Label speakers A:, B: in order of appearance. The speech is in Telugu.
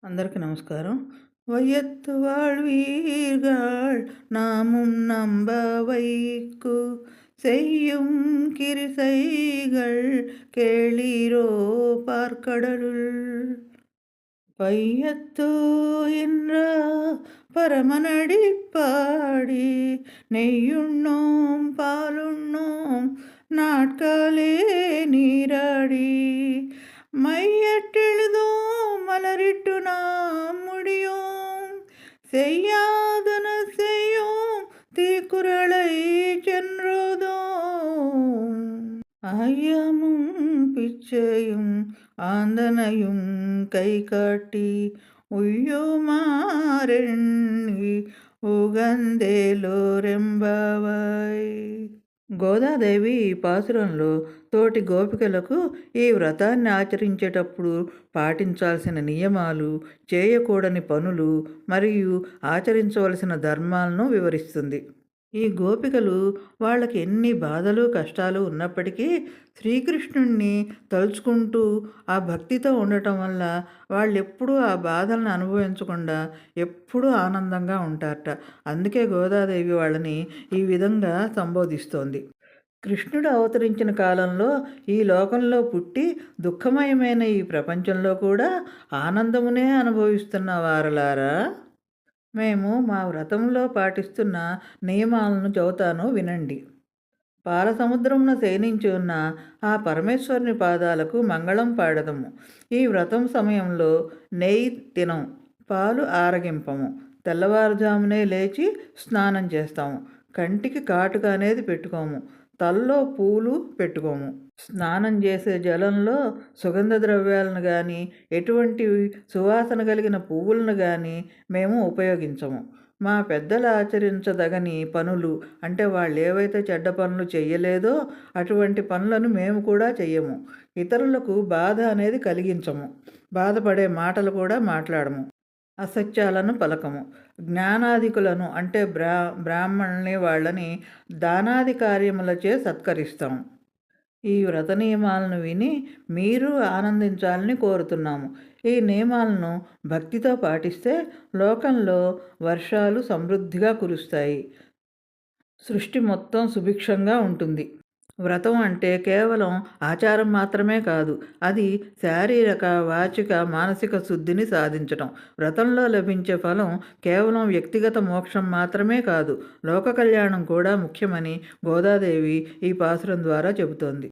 A: అందరికీ నమస్కారం. "வையத்து வாழ்வீர்கள் நாமும் நம்ப வைக்கு செய்யும் கிரிசைகள் கேளீரோ பார்க்கடலுள் பையத்து என்ற பரமனடிப்பாடி நெய்யுண்ணோம் பாலுண்ணோம் நாட்காலே நீராடி மையட்டெழுதோம் மலரிட்டு நாம் முடியோம் செய்யாதன செய்யோம் தீக்குறளை சென்றோதோம் ஐயமும் பிச்சையும் ஆந்தனையும் கை காட்டி ఉయ్యుమారెన్ని ఉగందేలోరెంబావాయ్. గోదాదేవి ఈ పాసురంలో తోటి గోపికలకు ఈ వ్రతాన్ని ఆచరించేటప్పుడు పాటించాల్సిన నియమాలు, చేయకూడని పనులు మరియు ఆచరించవలసిన ధర్మాలను వివరిస్తుంది. ఈ గోపికలు వాళ్ళకి ఎన్ని బాధలు కష్టాలు ఉన్నప్పటికీ శ్రీకృష్ణుణ్ణి తలుచుకుంటూ ఆ భక్తితో ఉండటం వల్ల వాళ్ళెప్పుడూ ఆ బాధలను అనుభవించకుండా ఎప్పుడూ ఆనందంగా ఉంటారట. అందుకే గోదాదేవి వాళ్ళని ఈ విధంగా సంబోధిస్తోంది. కృష్ణుడు అవతరించిన కాలంలో ఈ లోకంలో పుట్టి దుఃఖమయమైన ఈ ప్రపంచంలో కూడా ఆనందమునే అనుభవిస్తున్న వారలారా, మేము మా వ్రతంలో పాటిస్తున్న నియమాలను చెబుతాను వినండి. పాలసముద్రమున శయనించి ఉన్న ఆ పరమేశ్వరుని పాదాలకు మంగళం పాడదము. ఈ వ్రతం సమయంలో నెయ్యి తినం, పాలు ఆరగింపము, తెల్లవారుజామునే లేచి స్నానం చేస్తాము, కంటికి కాటుక అనేది పెట్టుకోము, తలలో పూలు పెట్టుకోము, స్నానం చేసే జలంలో సుగంధ ద్రవ్యాలను కానీ ఎటువంటి సువాసన కలిగిన పువ్వులను కానీ మేము ఉపయోగించము. మా పెద్దలు ఆచరించదగని పనులు అంటే వాళ్ళు ఏవైతే చెడ్డ పనులు చెయ్యలేదో అటువంటి పనులను మేము కూడా చెయ్యము. ఇతరులకు బాధ అనేది కలిగించము. బాధపడే మాటలు కూడా మాట్లాడము. అసత్యాలను పలకము. జ్ఞానాధికులను అంటే బ్రాహ్మణుల్ని వాళ్ళని దానాది కార్యములచే సత్కరిస్తాము. ఈ వ్రత నియమాలను విని మీరు ఆనందించాలని కోరుతున్నాము. ఈ నియమాలను భక్తితో పాటిస్తే లోకంలో వర్షాలు సమృద్ధిగా కురుస్తాయి. సృష్టి మొత్తం సుభిక్షంగా ఉంటుంది. వ్రతం అంటే కేవలం ఆచారం మాత్రమే కాదు, అది శారీరక, వాచిక, మానసిక శుద్ధిని సాధించటం. వ్రతంలో లభించే ఫలం కేవలం వ్యక్తిగత మోక్షం మాత్రమే కాదు, లోక కళ్యాణం కూడా ముఖ్యమని గోదాదేవి ఈ పాసురం ద్వారా చెబుతోంది.